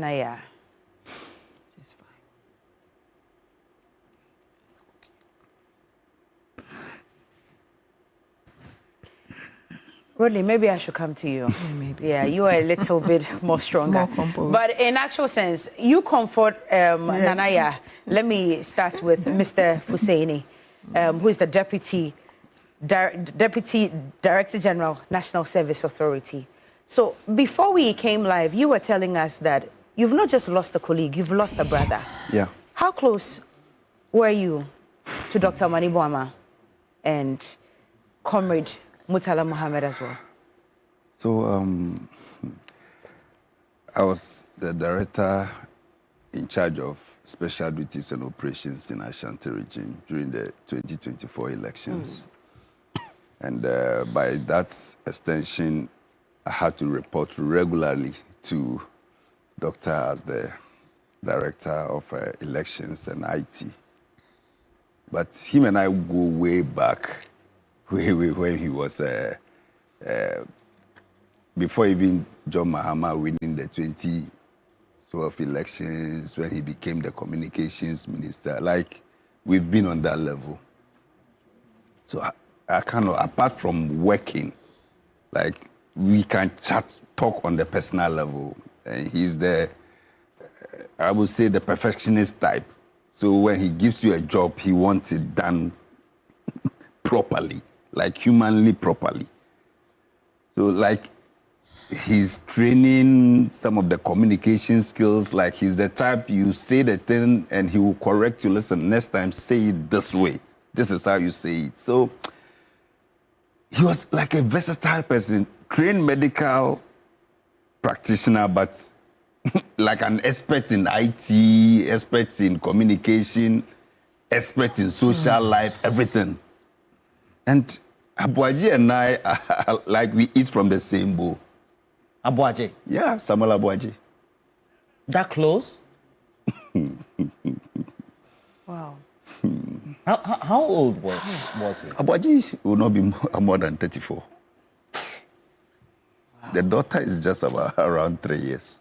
Naya. It's fine. Rodney, maybe I should come to you. Maybe. Yeah, you are a little bit more stronger. More composed. But in actual sense, you comfort Nana Yaa. Let me start with Mr. Fuseni, who is the Deputy Director General, National Service Authority. So before we came live, you were telling us that you've not just lost a colleague, you've lost a brother. Yeah. How close were you to Dr. Manibuama and Comrade Murtala Mohammed as well? So I was the director in charge of special duties and operations in Ashanti region during the 2024 elections. And by that extension, I had to report regularly to Doctor as the director of elections and IT. But him and I go way back, when he was, before even John Mahama winning the 2012 elections, when he became the communications minister. Like, we've been on that level. So I kind of, apart from working, like, we can talk on the personal level. And he's the, I would say, the perfectionist type. So when he gives you a job, he wants it done properly, like humanly properly. So like, he's training some of the communication skills. Like, he's the type, you say the thing and he will correct you. Listen, next time say it this way. This is how you say it. So he was like a versatile person, trained medical practitioner, but like an expert in IT, expert in communication, expert in social life, everything. And Aboagye and I, like, we eat from the same bowl. Aboagye? Yeah, Samuel Aboagye. That close? Wow. How old was he? Aboagye will not be more than 34. Wow. The daughter is just about around 3 years.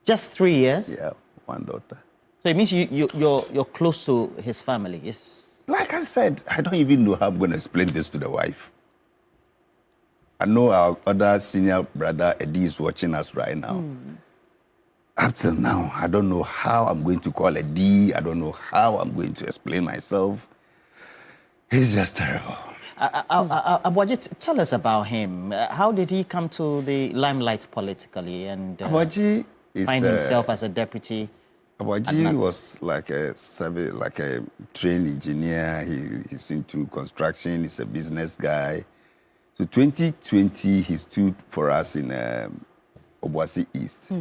Just 3 years? Yeah, one daughter. So it means you're close to his family. Yes. Like I said, I don't even know how I'm going to explain this to the wife. I know our other senior brother, Eddie, is watching us right now. Up till now, I don't know how I'm going to call Eddie. I don't know how I'm going to explain myself. He's just terrible. Aboagye, tell us about him. How did he come to the limelight politically and Aboagye find himself as a deputy? Aboagye was like a trained engineer. He's into construction. He's a business guy. So 2020, he stood for us in Obuasi East.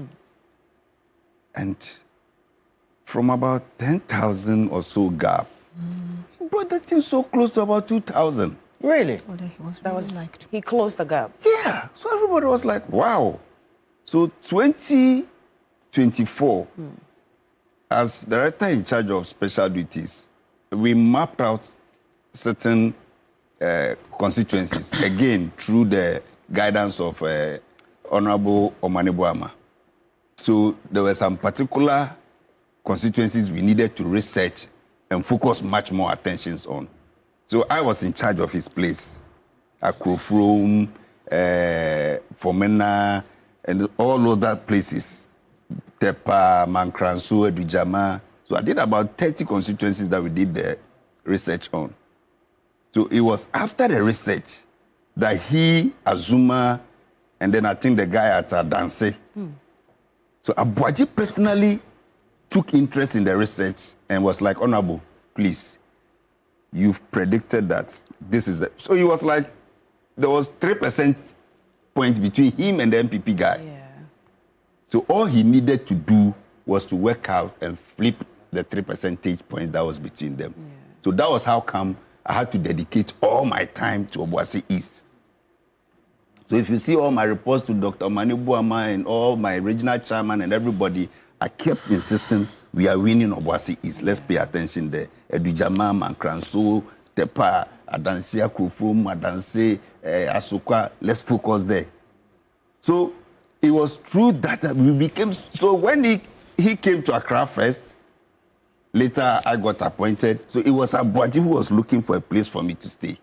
And from about 10,000 or so gap, he brought that thing so close to about 2,000. Really? That was like, he closed the gap. Yeah. So everybody was like, wow. So 2024, as director in charge of special duties, we mapped out certain constituencies, again, through the guidance of Honorable Omanibuama. So there were some particular constituencies we needed to research and focus much more attention on. So I was in charge of his place, Akrofuom, Fomena, and all other places, Tepa, Mankranso, Edujama. So I did about 30 constituencies that we did the research on. So it was after the research that he, Azuma, and then I think the guy at Adansi. So Aboagye personally took interest in the research and was like, Honorable, please, you've predicted that this is the... So he was like, there was 3% point between him and the MPP guy. Yeah. So all he needed to do was to work out and flip the 3 percentage points that was between them. Yeah. So that was how come I had to dedicate all my time to Obuasi East. So if you see all my reports to Dr. Manibuama and all my regional chairman and everybody, I kept insisting we are winning Obuasi East. Let's pay attention there. Edujama, Mankranso, Tepa, Adansi Akrofuom, Adansi, Asokwa, let's focus there. So it was through that we became. So when he came to Accra first, later I got appointed. So it was Aboagye who was looking for a place for me to stay.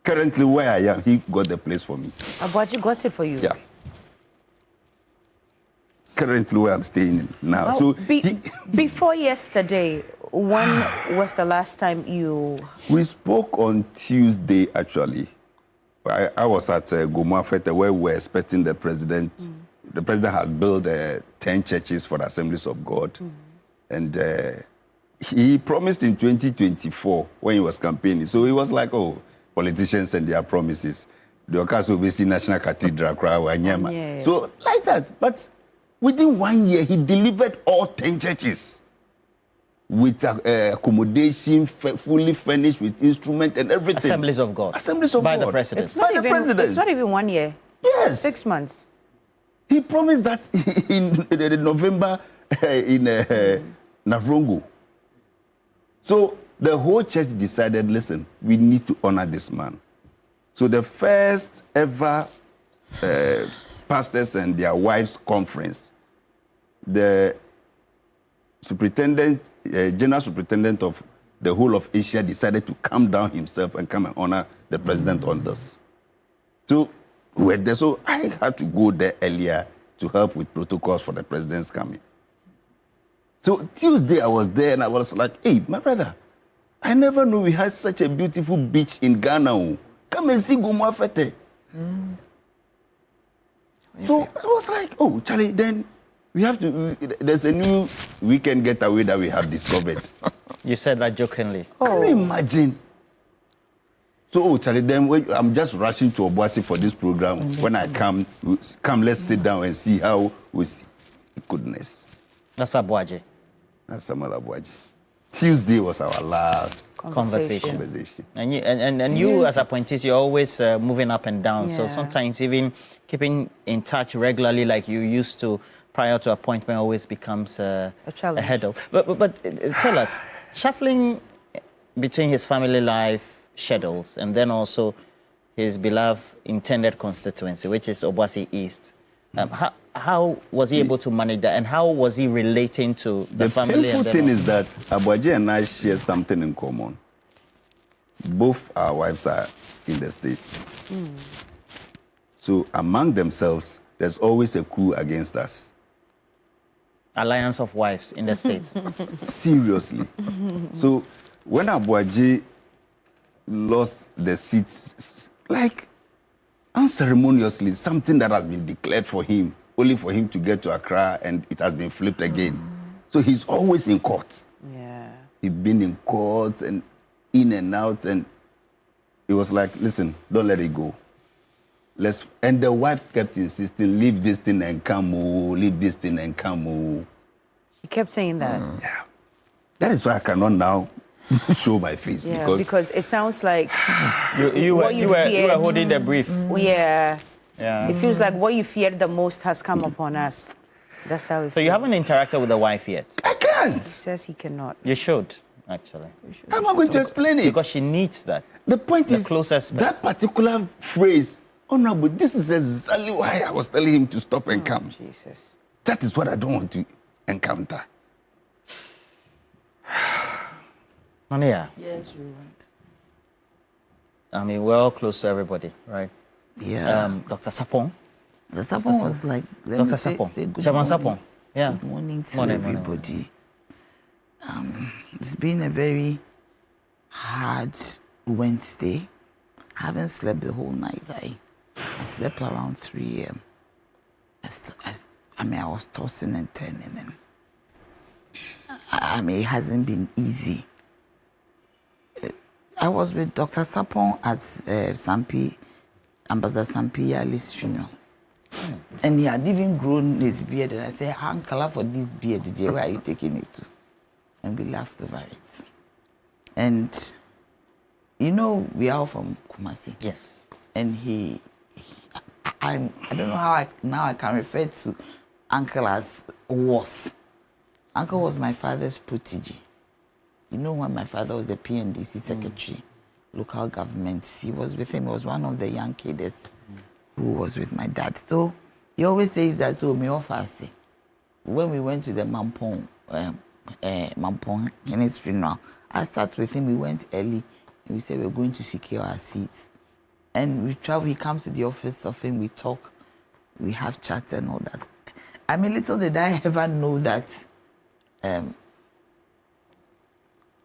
Currently, where I am, he got the place for me. Aboagye got it for you? Yeah. Currently, where I'm staying now. Oh, So before yesterday, when was the last time you... We spoke on Tuesday, actually. I was at Gomuafete, where we were expecting the president. The president had built 10 churches for the Assemblies of God. And he promised in 2024, when he was campaigning. So he was like, oh, politicians and their promises. The Okas will be National Cathedral, Wanyama. Yeah. So like that. But within 1 year, he delivered all 10 churches with accommodation, fully furnished with instrument and everything. Assemblies of God. Assemblies of by God. the president. It's not even 1 year. Yes. 6 months. He promised that in November in Navrongo. So the whole church decided, listen, we need to honor this man. So the first ever pastors and their wives conference, the superintendent, general superintendent of the whole of Asia decided to come down himself and come and honor the president on this. So we were there. So I had to go there earlier to help with protocols for the president's coming. So Tuesday I was there and I was like, hey, my brother, I never knew we had such a beautiful beach in Ghana. Come and see Gomuafete. So I was like, oh, Charlie, then we have to, there's a new weekend getaway that we have discovered. You said that jokingly. Can you imagine? So, oh, Charlie, then I'm just rushing to Obuasi for this program. When I come, let's sit down and see how we see. Goodness. That's Aboagye. That's Samuel Aboagye. Tuesday was our last Conversation. And And you as appointees, you're always moving up and down. So Yeah. sometimes even keeping in touch regularly like you used to prior to appointment always becomes a challenge. hurdle. But tell us, shuffling between his family life schedules and then also his beloved intended constituency, which is Obuasi East, how was he able to manage that, and how was he relating to the family? The painful thing is that Aboagye and I share something in common. Both our wives are in the States. So among themselves, there's always a coup against us. Alliance of wives in the States. Seriously. So when Aboagye lost the seats, like unceremoniously, something that has been declared for him, only for him to get to Accra, and it has been flipped again. So he's always in court. Yeah. He's been in court and in and out, and it was like, listen, don't let it go. And the wife kept insisting, leave this thing and come, leave this thing and come. He kept saying that. Yeah. That is why I cannot now show my face. Yeah, because it sounds like you were holding the brief. Yeah. Yeah. It feels like what you feared the most has come upon us. That's how it feels. So you haven't interacted with the wife yet? I can't. He says he cannot. You should, actually. How am I going to explain it? Because she needs that. The point is, closest that particular phrase, oh no, but this is exactly why I was telling him to stop and come. Jesus. That is what I don't want to encounter. Nana Yaa. Yes, we want. I mean, we're all close to everybody, right? Yeah. Dr. Sapong. The Sapon was like, let Dr. me say Sapong. good Chairman morning. Sapong. Yeah. Good morning to Morning. everybody. It's been a very hard Wednesday. I haven't slept the whole night. I slept around 3 a.m. I was tossing and turning, and it hasn't been easy. I was with Dr. Sapon at Ambassador Sampi Yali's funeral. And he had even grown his beard. And I said, Uncle, for this beard, DJ, where are you taking it to? And we laughed over it. And, you know, we are all from Kumasi. Yes. And I don't know how I can refer to Uncle as was. Uncle was my father's protege. You know, when my father was the PNDC secretary, local government, he was with him. He was one of the young kids who was with my dad. So He always says that to me off us. When we went to the Mampong in his funeral, I sat with him. We went early. And we said we're going to secure our seats. And we travel. He comes to the office of him. We talk. We have chats and all that. I mean, little did I ever know that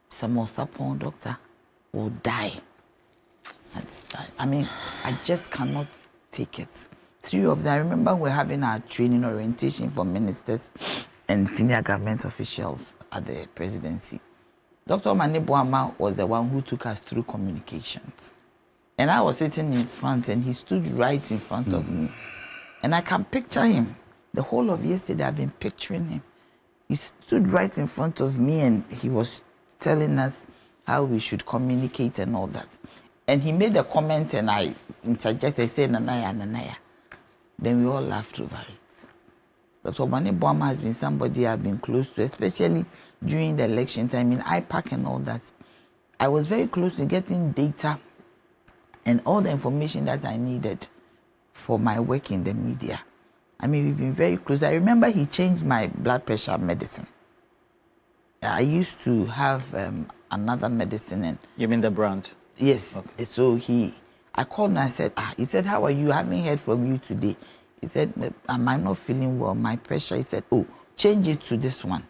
Samuel Sapon, doctor, will die at this time. I mean, I just cannot take it. 3 of them, I remember we're having our training orientation for ministers and senior government officials at the presidency. Dr. Maneboama was the one who took us through communications. And I was sitting in front and he stood right in front of me. And I can picture him. The whole of yesterday I've been picturing him. He stood right in front of me and he was telling us how we should communicate and all that. And he made a comment and I interjected, said, Nana Yaa, Nana Yaa. Then we all laughed over it. Dr. Maneboama has been somebody I've been close to, especially during the election time in IPAC and all that. I was very close to getting data and all the information that I needed for my work in the media. I mean, we've been very close. I remember he changed my blood pressure medicine. I used to have another medicine. And you mean the brand? Yes. Okay. So I called and I said, he said, how are you? I haven't heard from you today. He said, am I not feeling well? My pressure. He said, oh, change it to this one.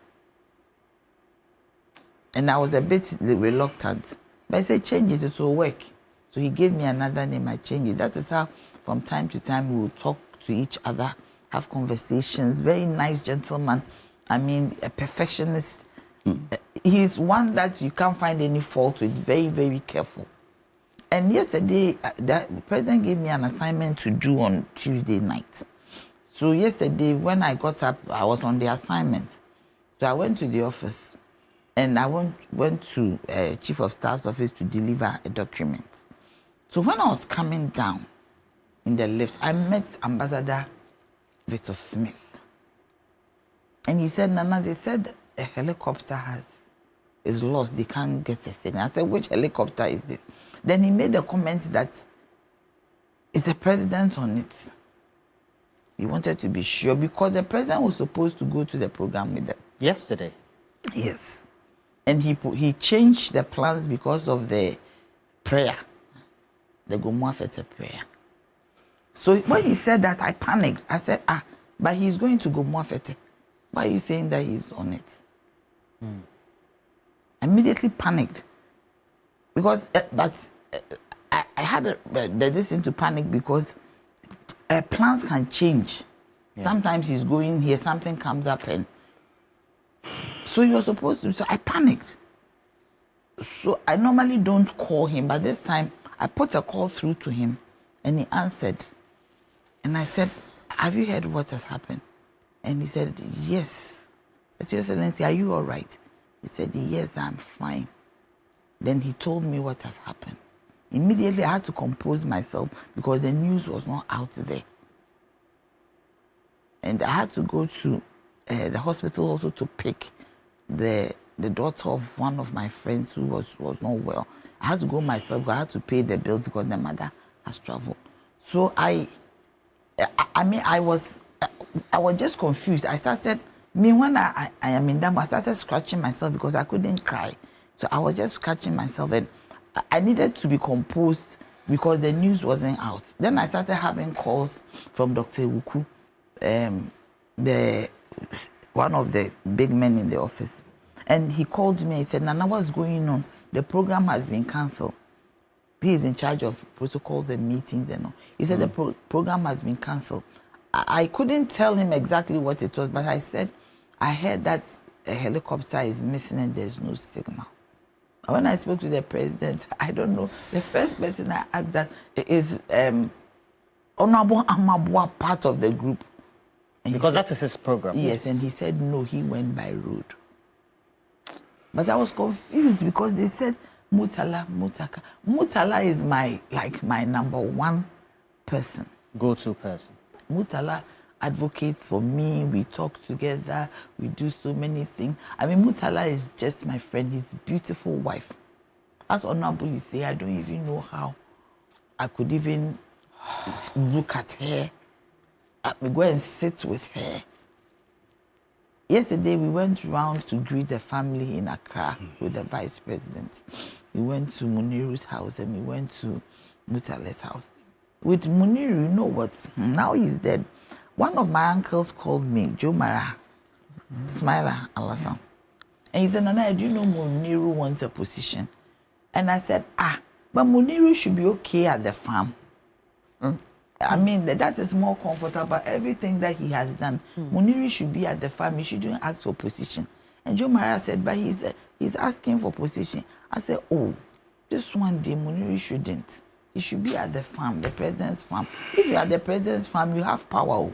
And I was a bit reluctant. But I said, change it, it will work. So he gave me another name, I changed it. That is how, from time to time, we will talk to each other, have conversations. Very nice gentleman. I mean, a perfectionist. He's one that you can't find any fault with. Very, very careful. And yesterday, the president gave me an assignment to do on Tuesday night. So yesterday, when I got up, I was on the assignment. So I went to the office and I went to Chief of Staff's office to deliver a document. So when I was coming down in the lift, I met Ambassador Victor Smith. And he said, Nana, they said a helicopter is lost. They can't get a signal. I said, which helicopter is this? Then he made a comment that it's the president on it. He wanted to be sure because the president was supposed to go to the program with them. Yesterday? Yes. And he changed the plans because of the prayer. The Gomwafete prayer. So when he said that, I panicked. I said, but he's going to Gomwafete. Why are you saying that he's on it? I immediately panicked. Because, I had this thing to panic because plans can change. Yeah. Sometimes he's going here, something comes up and so you're supposed to, so I panicked. So I normally don't call him, but this time I put a call through to him and he answered. And I said, have you heard what has happened? And he said, yes. I said, Excellency, are you all right? He said, yes, I'm fine. Then he told me what has happened. Immediately I had to compose myself because the news was not out there. And I had to go to the hospital also to pick the daughter of one of my friends who was not well. I had to go myself, but I had to pay the bills because the mother has traveled. So I was just confused. I started, when I am in them, I started scratching myself because I couldn't cry. So I was just scratching myself and I needed to be composed because the news wasn't out. Then I started having calls from Dr. Wuku, one of the big men in the office. And he called me and said, Nana, what's going on? The program has been cancelled. He is in charge of protocols and meetings and all. He said the program has been cancelled. I couldn't tell him exactly what it was, but I said, I heard that a helicopter is missing and there's no signal. When I spoke to the president, I don't know, the first person I asked that is Honorable Amabua part of the group. And because that is his program. Yes, and he said no, he went by road. But I was confused because they said Muntaka. Muntaka is my number one person. Go-to person. Muntaka advocates for me. We talk together. We do so many things. I mean, Muntaka is just my friend. His beautiful wife. As Honorable say, I don't even know how I could even look at her. We go and sit with her. Yesterday, we went round to greet the family in Accra with the vice president. We went to Muniru's house and we went to Mutale's house. With Muniru, you know what? Now he's dead. One of my uncles called me, Joe Mara, Smiler Alassane. And he said, Nana, do you know Muniru wants a position? And I said, but Muniru should be okay at the farm. I mean, that is more comfortable. Everything that he has done, Muniru should be at the farm. He shouldn't ask for position. And Joe Mara said, but he's asking for position. I said, oh, this one day Muniru shouldn't. He should be at the farm, the president's farm. If you're at the president's farm, you have power.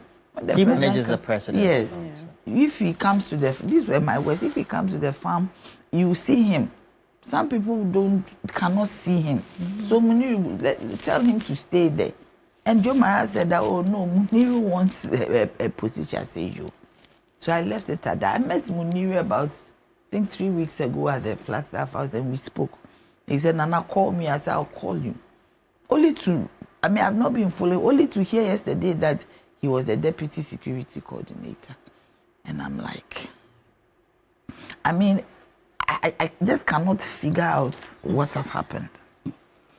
He manages the president. Yes. Yeah. If he comes to these were my words. If he comes to the farm, you see him. Some people cannot see him. So Muniru, tell him to stay there. And Joe Mara said that, oh no, Muniru wants a position. I say, you. So I left it at that. I met Muniru about, I think 3 weeks ago at the Flagstaff House and we spoke. He said, Nana, call me. I said, I'll call you. I've not been following, only to hear yesterday that he was the deputy security coordinator. And I'm like, I just cannot figure out what has happened.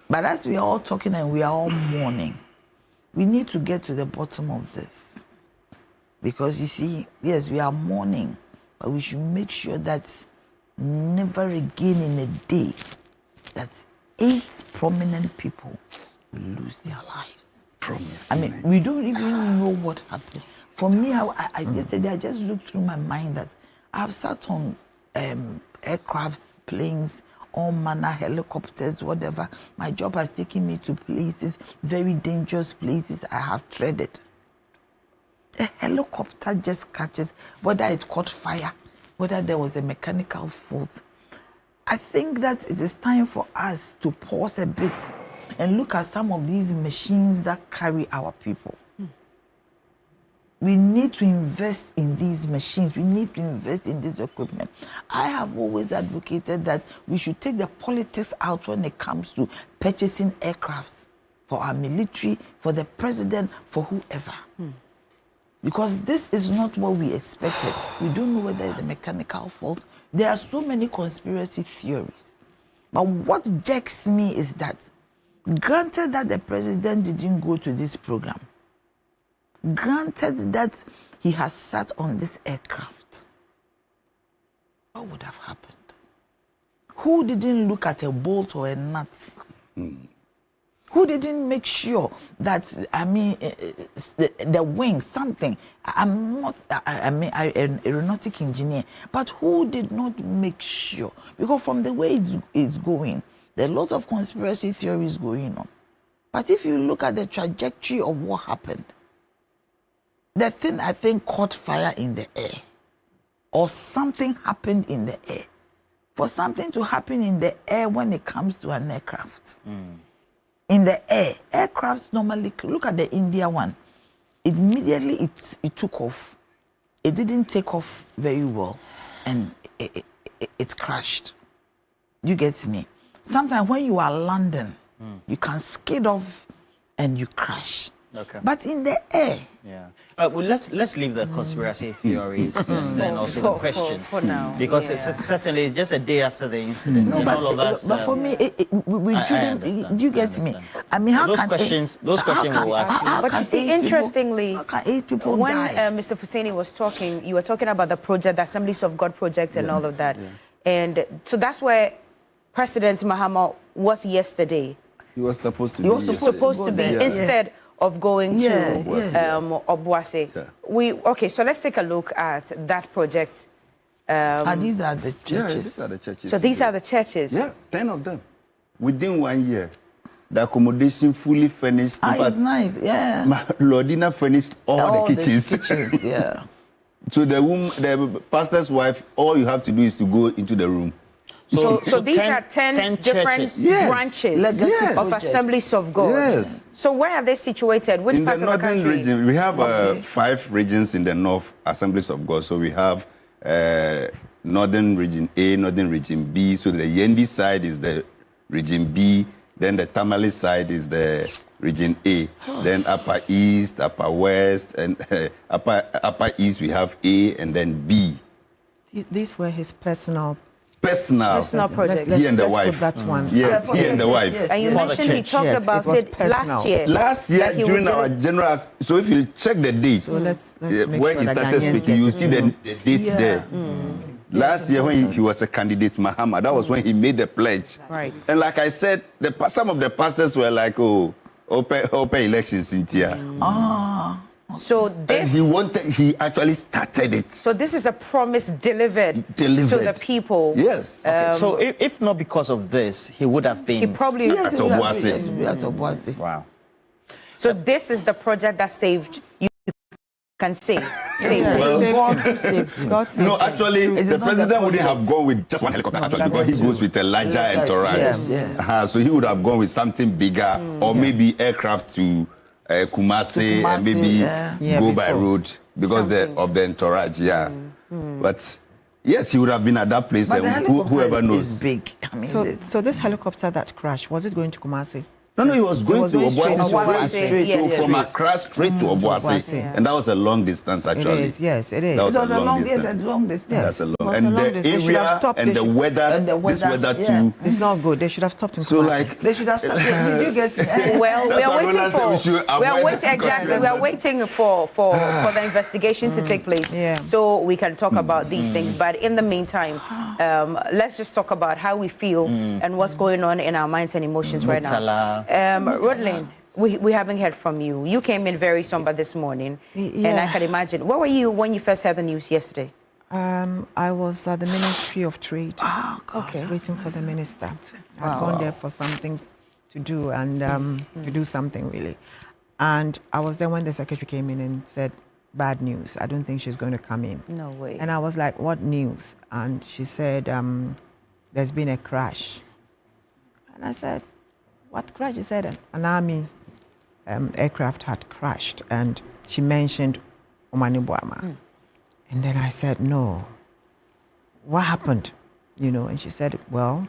But as we are all talking and we are all mourning, we need to get to the bottom of this. Because you see, yes, we are mourning, but we should make sure that never again in a day that 8 prominent people will lose their lives. We don't even know what happened. For me, yesterday I just looked through my mind that I've sat on aircrafts, planes, all manner, helicopters, whatever. My job has taken me to places, very dangerous places I have treaded. A helicopter just catches, whether it caught fire, whether there was a mechanical fault. I think that it is time for us to pause a bit and look at some of these machines that carry our people. We need to invest in these machines. We need to invest in this equipment. I have always advocated that we should take the politics out when it comes to purchasing aircrafts for our military, for the president, for whoever. Because this is not what we expected. We don't know whether it's a mechanical fault. There are so many conspiracy theories. But what jerks me is that, granted that the president didn't go to this program, granted that he has sat on this aircraft, what would have happened? Who didn't look at a bolt or a nut? Who didn't make sure that, the wing, something? I'm not, an aeronautic engineer, but who did not make sure? Because from the way it's going, there are a lot of conspiracy theories going on. But if you look at the trajectory of what happened, the thing I think caught fire in the air, or something happened in the air. For something to happen in the air when it comes to an aircraft, in the air, aircraft normally, look at the India one, immediately it took off. It didn't take off very well, and it crashed. You get me? Sometimes when you are landing, you can skid off and you crash. Okay. But in the air. Yeah. Well, let's leave the conspiracy theories and then also the questions for now. because it's certainly it's just a day after the incident, and all of us. But for me, we shouldn't. Do you get me? I mean, how those can questions we will ask you. But you see, interestingly, how can 8 people when die? Mr. Fuseni was talking, you were talking about the project, the Assemblies of God project, and all of that. Yeah. And so that's where President Mahama was yesterday. He was supposed to be. He was supposed to be instead of going to Obuasi. Okay, so let's take a look at that project. These are the churches. Yeah, these are the churches. So these are the churches. Yeah, 10 of them. Within 1 year, the accommodation fully furnished. It's nice, yeah. Lordina furnished all the kitchens. Yeah. So the pastor's wife, all you have to do is to go into the room. So these are 10 different branches of Assemblies of God. Yes. So where are they situated? Which parts of the country? In the northern region, we have 5 regions in the north, Assemblies of God. So we have northern region A, northern region B. So the Yendi side is the region B. Then the Tamale side is the region A. Then Upper East, Upper West, and Upper East we have A and then B. These were his personal project. Let's, He and the let's wife. Put that one. Yes, he and the wife. And you For the mentioned he church, talked yes, about it was it personal. last year. Last year that he during would our do- general, so if you check the dates, So let's make when sure he that started Ghanaians speaking, you get see it. the dates there. Last year when he was a candidate, Mahama, that was when he made the pledge. Right. And like I said, some of the pastors were like, oh, open elections in here. So And this, he actually started it. so this is a promise delivered Delivered. to the people. Yes. So if not because of this, he would have been... He probably. Yes, Ato it will have Forson. been- yes, it will be Ato Forson. Wow. So this is the project that saved you. Can say. God saved him. God saved No, him. actually, It is the not the president wouldn't have project. gone with just one helicopter, actually, but because he that's goes true. with a larger entourage. Yeah. So he would have gone with something bigger, or maybe aircraft to Kumasi, and maybe Yeah, go by before. road because of the entourage. Yeah. But yes, he would have been at that place, But the and helicopter whoever is knows. big. I mean, So this helicopter that crashed, was it going to Kumasi? No, he was going was to going straight Obuasi. to Obuasi, So yes. from Accra straight to Obuasi. Obuasi. And that was a long distance, actually. It is, yes, it is. That was it was a long yes, distance. a long distance. That's a long. It was And a long the distance. They should have area stopped. and They the should- weather, and the this weather, weather yeah. too. It's not good. They should have stopped in So Kumasi. like, They should have started. Did you get Well, we That's are why waiting Roland said we should for. We are avoid waiting that exactly. We are waiting for the investigation to take place, Yeah. so we can talk about these things. But in the meantime, let's just talk about how we feel and what's going on in our minds and emotions right now. Rodlin, we haven't heard from you. You came in very somber this morning, and I Yeah. can imagine. Where were you when you first heard the news yesterday? I was at the Ministry of Trade. Okay. Waiting for the minister. I'd gone there for something to do and to do something really. And I was there when the secretary came in and said, bad news. I don't think she's going to come in. No way. And I was like, what news? And she said, there's been a crash. And I said, what crash? She said, an army aircraft had crashed. And she mentioned Omanibuama. And then I said, no. What happened? You know, and she said, well,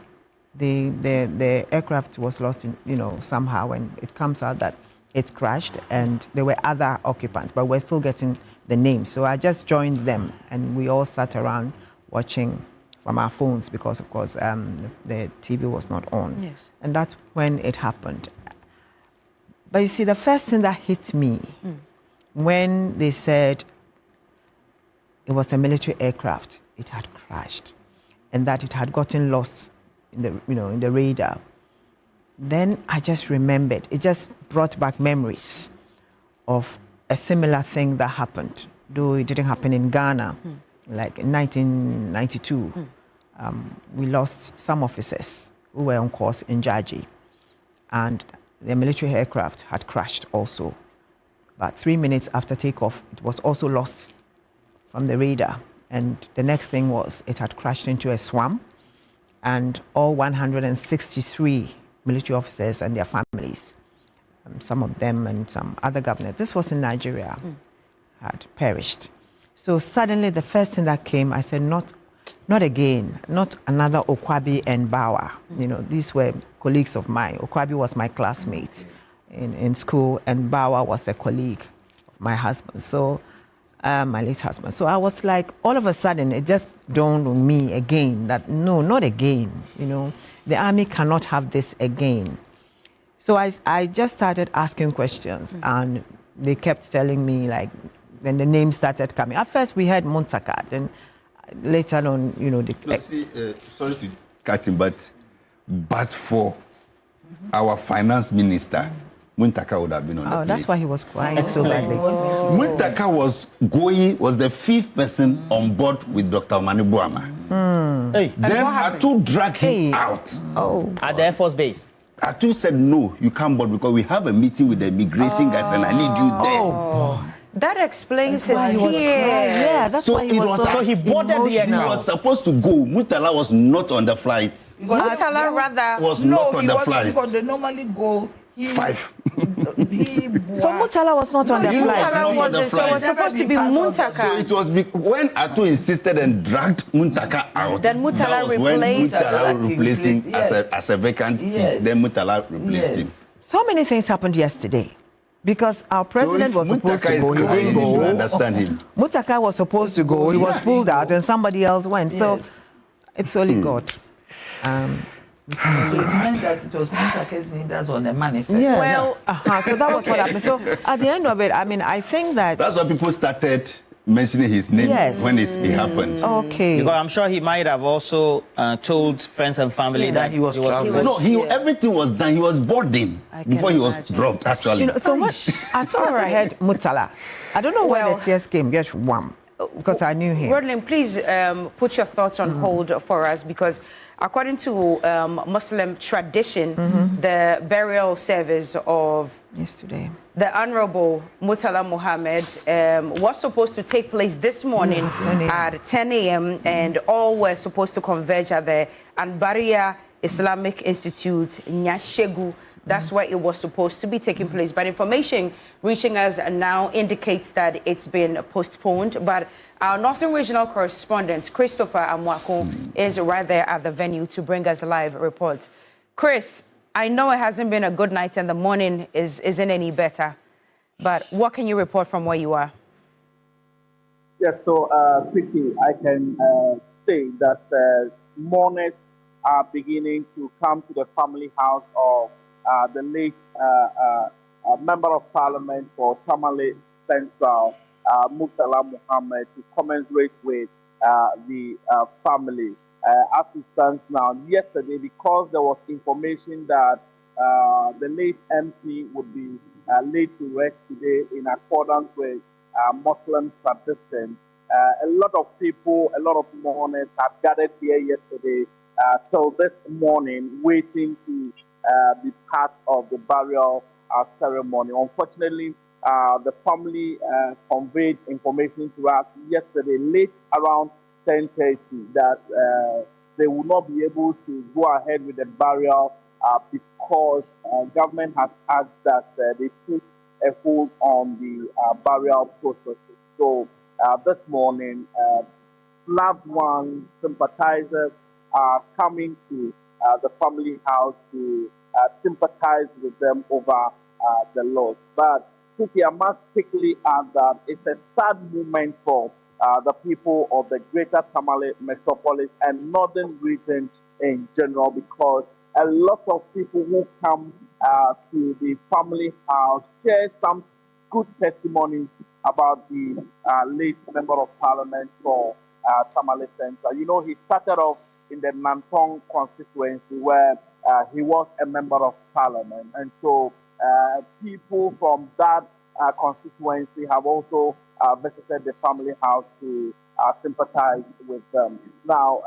the aircraft was lost in, somehow, and it comes out that it crashed and there were other occupants, but we're still getting the names. So I just joined them and we all sat around watching from our phones because, of course, the TV was not on. Yes. And that's when it happened. But you see, the first thing that hit me when they said it was a military aircraft, it had crashed, and that it had gotten lost in the, in the radar. Then I just remembered. It just brought back memories of a similar thing that happened, though it didn't happen in Ghana, like in 1992. We lost some officers who were on course in Jaji, and the military aircraft had crashed also. About 3 minutes after takeoff, it was also lost from the radar. And the next thing was it had crashed into a swamp, and all 163 military officers and their families, some of them and some other governors, this was in Nigeria, had perished. So suddenly the first thing that came, I said, not again, not another Okwabi and Bawa. These were colleagues of mine. Okwabi was my classmate in school, and Bawa was a colleague of my husband. So my late husband. So I was like, all of a sudden, it just dawned on me again that no, not again. The army cannot have this again. So I just started asking questions, and they kept telling me, like, then the names started coming. At first, we had Muntaka, then later on, Sorry to cut him, but for our finance minister, Muntaka would have been on the plane. that's why he was crying so badly. Muntaka was the fifth person on board with Dr. Omanibuama. Hey, Then Ato dragged him out. at the Air Force Base. Ato said, no, you can't board because we have a meeting with the immigration guys and I need you there. That explains his Why he was crying. tears. Yeah, that's So why he it was was- so so he boarded the He aircraft. was supposed to go. Murtala was not on the flight. Murtala rather. Was not on the Because flight. they normally go. 5. So Murtala was not on the he was flight. not on Murtala the wasn't, so it was flight. supposed to be Muntaka. So it was when Ato insisted and dragged Muntaka out. Then Murtala that was when replaced- Murtala replaced him Yes. as a vacant seat. Then Murtala replaced him. So many things happened yesterday. Because our president was supposed to go, he didn't you go. understand him. Mutaka was supposed to go, he was pulled out, and somebody else went. So it's only God. So it meant that it was Muntaka's name that's on the manifest. Yes. Well, So that was what happened. So at the end of it, I mean, I think that. That's why people started mentioning his name Yes. when it happened. Okay. Because I'm sure he might have also told friends and family that he was traveling. No, everything was done. He was boarding can before he was imagine. dropped, actually. You know, so much, as far as I heard Mutala, I don't know where Well- the tears came, just one, because I knew him. Rodlin, please put your thoughts on hold for us, because according to Muslim tradition, the burial service of Yesterday. the Honorable Murtala Mohammed was supposed to take place this morning at 10 a.m. and all were supposed to converge at the Anbaria Islamic Institute, Nyashegu. That's where it was supposed to be taking place. But information reaching us now indicates that it's been postponed. But our Northern Regional Correspondent, Christopher Amwako, is right there at the venue to bring us live reports. Chris, I know it hasn't been a good night and the morning isn't any better, but what can you report from where you are? Yes, so quickly, I can say that mourners are beginning to come to the family house of the late Member of Parliament for Tamale Central, Murtala Muhammad, to commiserate with the family. As it stands now, yesterday, because there was information that the late MP would be laid to rest today in accordance with Muslim tradition, a lot of people, a lot of mourners have gathered here yesterday till this morning, waiting to be part of the burial ceremony. Unfortunately, the family conveyed information to us yesterday, late around 10:30, that they will not be able to go ahead with the burial because government has asked that they took a hold on the burial process. So this morning, loved ones, sympathizers are coming to the family house to sympathize with them over the loss. But I must quickly add that it's a sad moment for the people of the greater Tamale metropolis and northern region in general, because a lot of people who come to the family house share some good testimonies about the late Member of Parliament for Tamale Central. You know, he started off in the Nantong constituency where he was a Member of Parliament. And so people from that constituency have also visited the family house to sympathize with them. Now,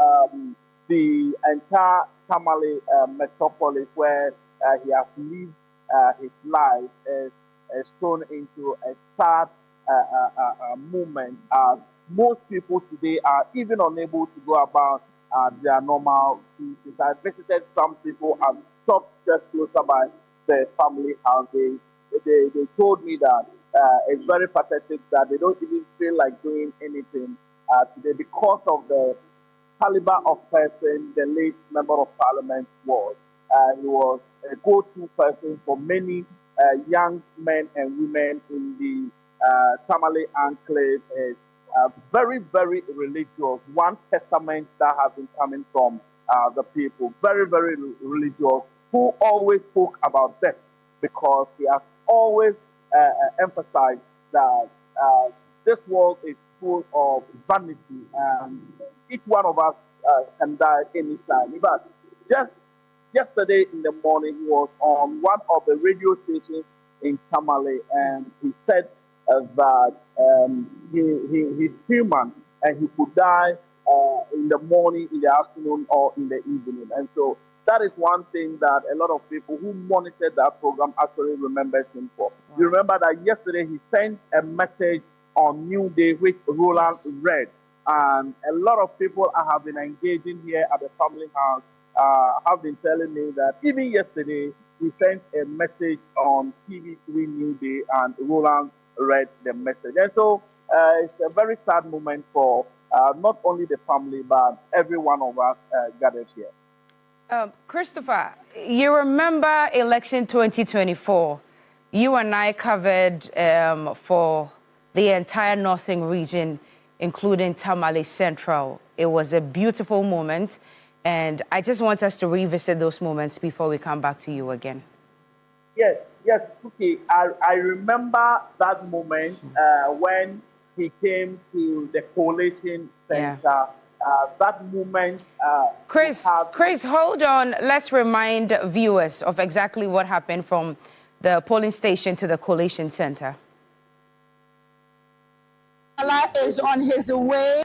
the entire Tamale metropolis where he has lived his life is thrown into a sad moment. Most people today are even unable to go about their normal duties. I visited some people and stopped just closer by the family house. They told me that it's very pathetic that they don't even feel like doing anything today because of the caliber of person the late Member of Parliament was. He was a go-to person for many young men and women in the Tamale enclave. Is very, very religious. One testament that has been coming from the people, very, very religious, who always spoke about death, because he has always emphasized that this world is full of vanity and each one of us can die anytime. But just yesterday in the morning, he was on one of the radio stations in Tamale, and he said that he's human and he could die in the morning, in the afternoon, or in the evening. And so that is one thing that a lot of people who monitored that program actually remembered him for. Wow. You remember that yesterday he sent a message on New Day, which Roland read. And a lot of people have been engaging here at the family house, have been telling me that even yesterday, we sent a message on TV3 New Day, and Roland read the message. And so it's a very sad moment for not only the family, but every one of us gathered here. Christopher, you remember election 2024. You and I covered for the entire northern region, including Tamale Central. It was a beautiful moment, and I just want us to revisit those moments before we come back to you again. Yes, okay. I remember that moment when he came to the coalition center. Yeah. That moment. Chris, hold on. Let's remind viewers of exactly what happened from the polling station to the coalition center. Is on his way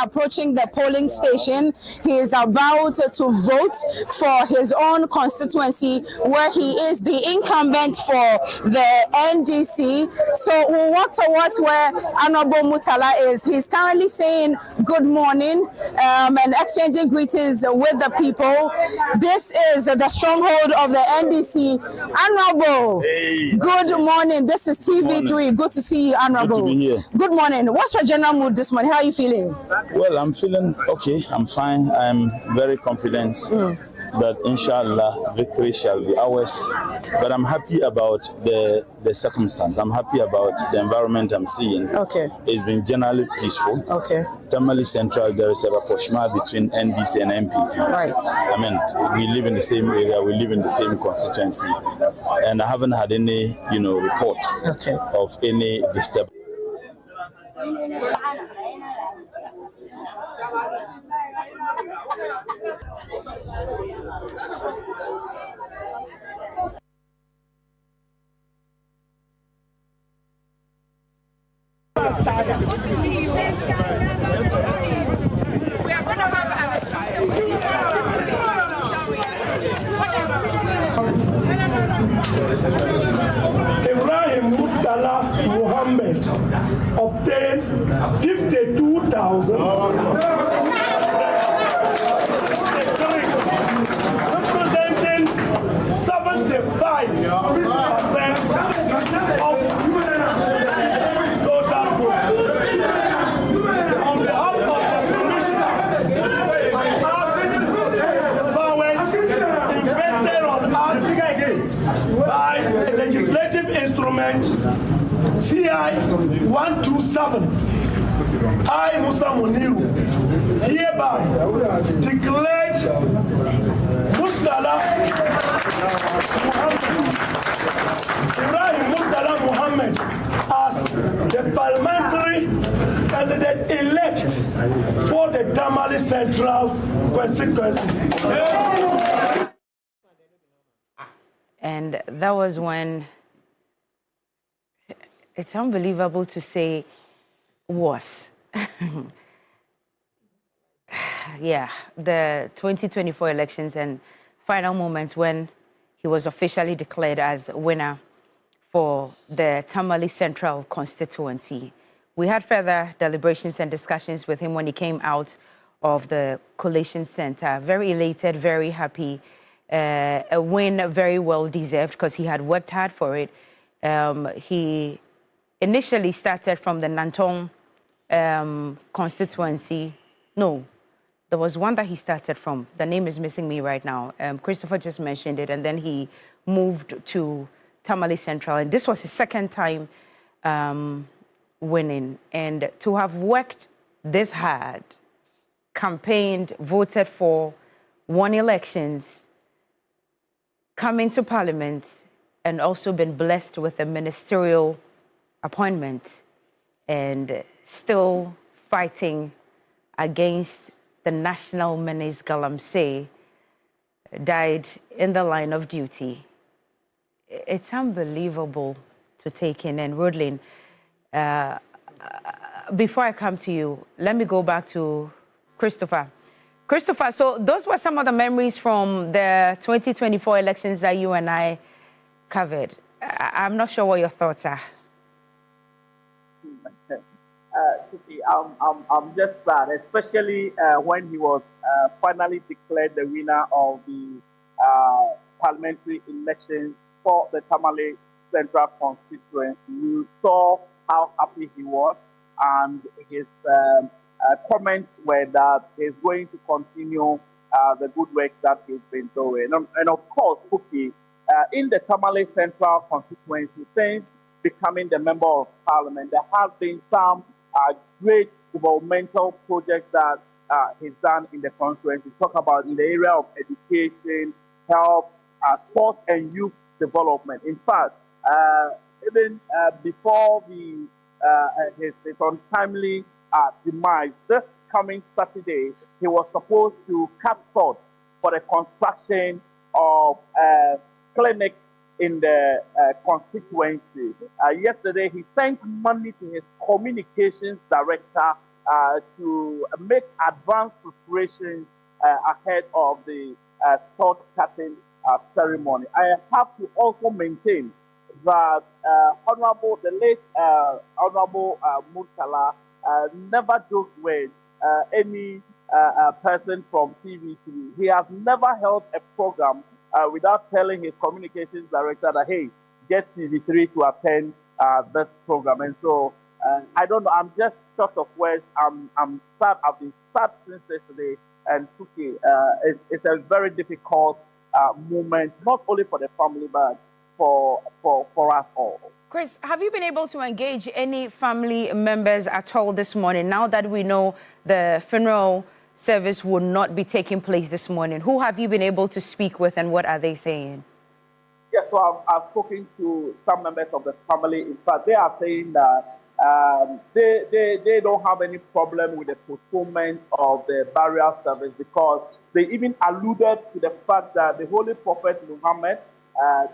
approaching the polling station. He is about to vote for his own constituency, where he is the incumbent for the NDC. So we'll walk towards where Honorable Muntaka is. He's currently saying good morning and exchanging greetings with the people. This is the stronghold of the NDC. Honorable, good morning. This is TV3. Good to see you, Honorable. Good to be here. Good morning. What's your general mood this morning? How are you feeling? Well, I'm feeling okay. I'm fine. I'm very confident that inshallah victory shall be ours. But I'm happy about the circumstance. I'm happy about the environment I'm seeing. Okay. It's been generally peaceful. Okay. Tamale Central, there is a rapprochement between NDC and MPP. Right. I mean, we live in the same area, we live in the same constituency, and I haven't had any, report of any disturbance. Good to see you. Good to see you. We are going to have an exclusive with you. Ibrahim Muntaka Mohammed obtained 52,000. Representing 75% of total vote. On behalf of the commissioners, I ask the powers invested on us by a legislative instrument CI 127. I, Musa Muniru, hereby declared Muntaka Muhammad as the parliamentary candidate elect for the Tamale Central constituency. And that was when, it's unbelievable to say, was. Yeah, the 2024 elections and final moments when he was officially declared as winner for the Tamale Central constituency. We had further deliberations and discussions with him when he came out of the collation center. Very elated, very happy. A win very well deserved because he had worked hard for it. He initially started from the Nantong constituency. No, there was one that he started from. The name is missing me right now. Christopher just mentioned it, and then he moved to Tamale Central, and this was his second time winning. And to have worked this hard, campaigned, voted for, won elections, come into Parliament, and also been blessed with a ministerial appointment, and still fighting against the national menace Galamsey, died in the line of duty. It's unbelievable to take in. And Rodlin, before I come to you, let me go back to Christopher. Christopher, so those were some of the memories from the 2024 elections that you and I covered. I'm not sure what your thoughts are. I'm just sad, especially when he was finally declared the winner of the parliamentary elections for the Tamale Central constituency. You saw how happy he was, and his comments were that he's going to continue the good work that he's been doing. And of course, Cookie, in the Tamale Central constituency, since becoming the member of parliament, there have been some great developmental projects that he's done in the constituency. Talk about in the area of education, health, sport, and youth development. In fact, even before his untimely demise, this coming Saturday, he was supposed to cut short for the construction of clinics in the constituency. Yesterday, he sent money to his communications director to make advanced preparations ahead of the short cutting ceremony. I have to also maintain that the late Honorable Muntaka never joked with any person from TV. He has never held a program without telling his communications director that, hey, get TV3 to attend this program. And so, I don't know, I'm just short of words. I'm sad. I've been sad since yesterday. And Tuki, it's a very difficult moment, not only for the family, but for us all. Chris, have you been able to engage any family members at all this morning, now that we know the funeral service will not be taking place this morning? Who have you been able to speak with, and what are they saying? Yes, so I've spoken to some members of the family. In fact, they are saying that they don't have any problem with the postponement of the burial service, because they even alluded to the fact that the Holy Prophet Mohammed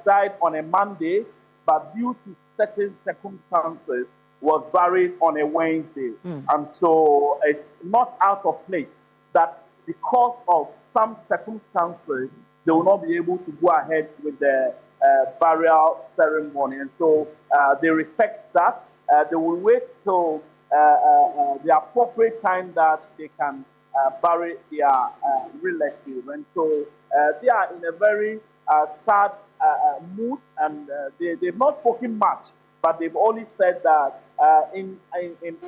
died on a Monday, but due to certain circumstances was buried on a Wednesday. And so it's not out of place that because of some circumstances, they will not be able to go ahead with the burial ceremony. And so they respect that. They will wait till the appropriate time that they can bury their relative. And so they are in a very sad mood, and they've not spoken much, but they've only said that in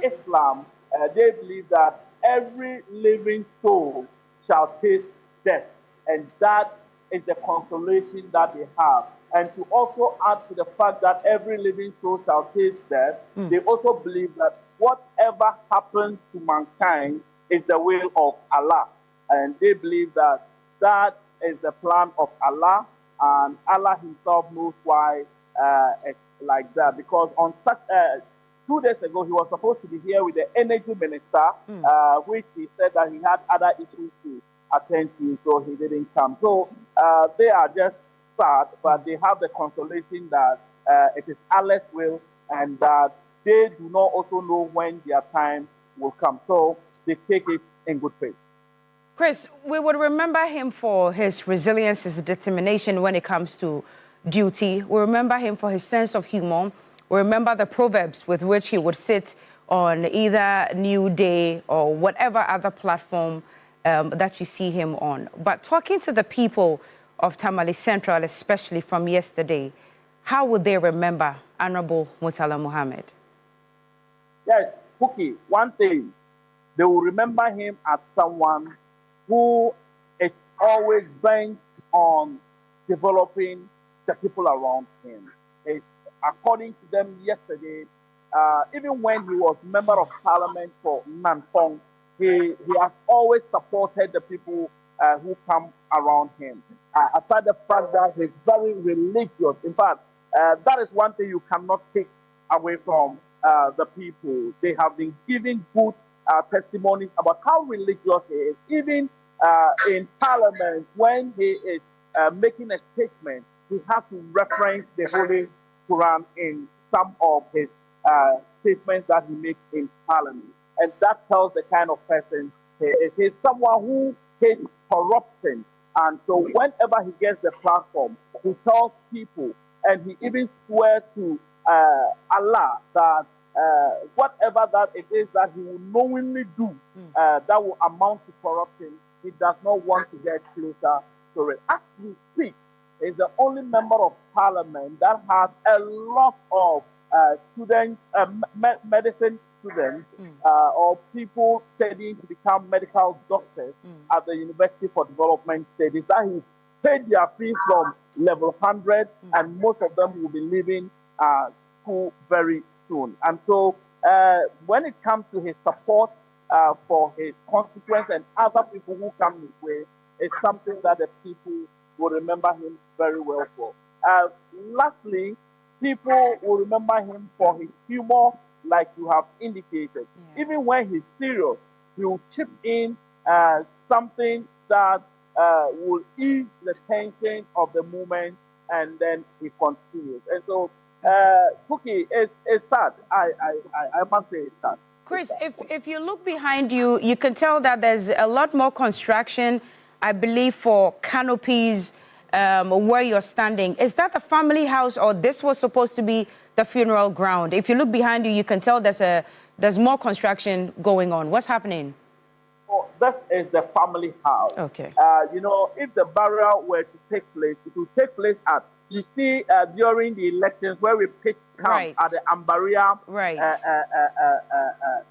Islam, they believe that every living soul shall taste death, and that is the consolation that they have. And to also add to the fact that every living soul shall taste death, they also believe that whatever happens to mankind is the will of Allah. And they believe that that is the plan of Allah, and Allah himself knows why it's like that. Because on 2 days ago, he was supposed to be here with the energy minister, which he said that he had other issues to attend to, so he didn't come. So they are just sad, but they have the consolation that it is Allah's will, and that they do not also know when their time will come. So they take it in good faith. Chris, we would remember him for his resilience, his determination when it comes to duty. We remember him for his sense of humor. We remember the proverbs with which he would sit on either New Day or whatever other platform that you see him on. But talking to the people of Tamale Central, especially from yesterday, how would they remember Honorable Muntaka Muhammad? Yes, Cookie, one thing, they will remember him as someone who is always bent on developing the people around him. According to them yesterday, even when he was member of parliament for Nantong, he has always supported the people who come around him. Aside the fact that he's very religious. In fact, that is one thing you cannot take away from the people. They have been giving good testimonies about how religious he is. Even in parliament, when he is making a statement, he has to reference the Holy Quran in some of his statements that he makes in parliament. And that tells the kind of person he is. He's someone who hates corruption. And so whenever he gets the platform, he tells people, and he even swears to Allah that whatever that it is that he will knowingly do that will amount to corruption, he does not want to get closer to it. As we speak, is the only member of parliament that has a lot of students, medicine students, or people studying to become medical doctors at the University for Development Studies. That he paid their fees from level 100, and most of them will be leaving school very soon. And so when it comes to his support for his constituents and other people who come his way, it's something that the people will remember him very well for. Lastly, people will remember him for his humor, like you have indicated. Even when he's serious, he will chip in something that will ease the tension of the moment, and then he continues. And so, Cookie, it's sad. I must say it's sad. Chris, if you look behind you, you can tell that there's a lot more construction, I believe, for canopies where you're standing. Is that the family house, or this was supposed to be the funeral ground? If you look behind you, you can tell there's more construction going on. What's happening? Oh, this is the family house. Okay. You know, if the burial were to take place, it will take place at, you see, during the elections where we pitched camp at the Ambaria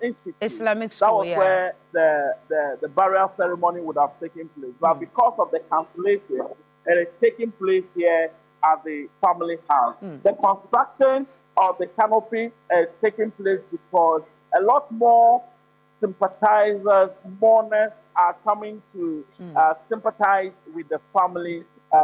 Institute. Islamic school, that was where the burial ceremony would have taken place. But because of the cancellation, it is taking place here at the family house. The construction of the canopy is taking place because a lot more sympathizers, mourners are coming to sympathize with the family.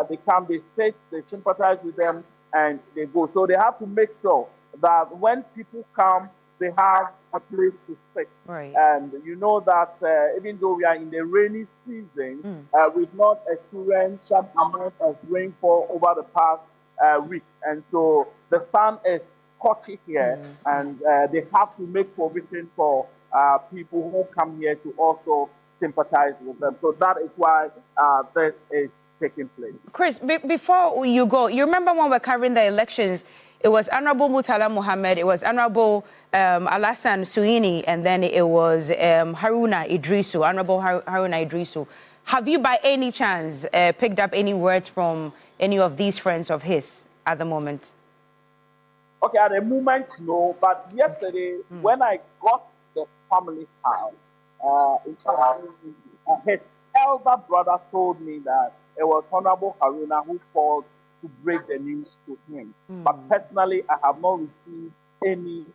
They come, they sit, they sympathize with them, and they go. So they have to make sure that when people come, they have a place to sit. Right. And you know that even though we are in the rainy season, we've not experienced some amount of rainfall over the past week. And so the sun is scorching here, and they have to make provision for people who come here to also sympathize with them. So that is why this is taking place. Chris, before you go, you remember when we're covering the elections, it was Honorable Murtala Mohammed, it was Honorable Alassane Suini, and then it was Haruna Idrisu, Honorable Haruna Idrisu. Have you by any chance picked up any words from any of these friends of his at the moment? Okay, at the moment, no. But yesterday, when I got the family house, his elder brother told me that it was Honorable Haruna who called to break the news to him. But personally, I have not received any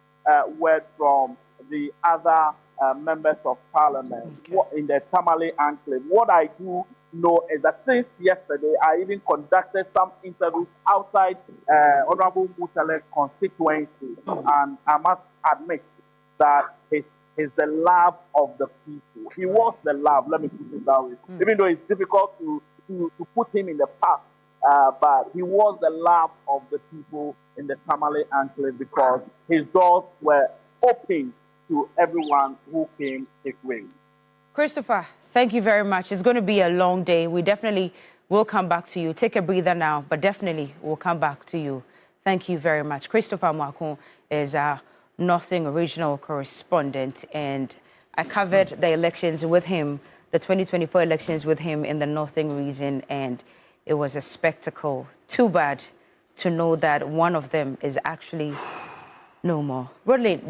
word from the other members of parliament in the Tamale enclave. What I do know is that since yesterday, I even conducted some interviews outside Honorable Mutale's constituency, and I must admit that he's the love of the people. He was the love, let me put it that way. Even though it's difficult to put him in the past, but he was the love of the people in the Tamale enclave because his doors were open to everyone who came his way. Christopher, thank you very much. It's going to be a long day. We definitely will come back to you. Take a breather now, but definitely we'll come back to you. Thank you very much. Christopher Mwakun is our Northern Regional Correspondent, and I covered the elections with him, the 2024 elections with him in the Northern region, and it was a spectacle. Too bad to know that one of them is actually no more. Rodley,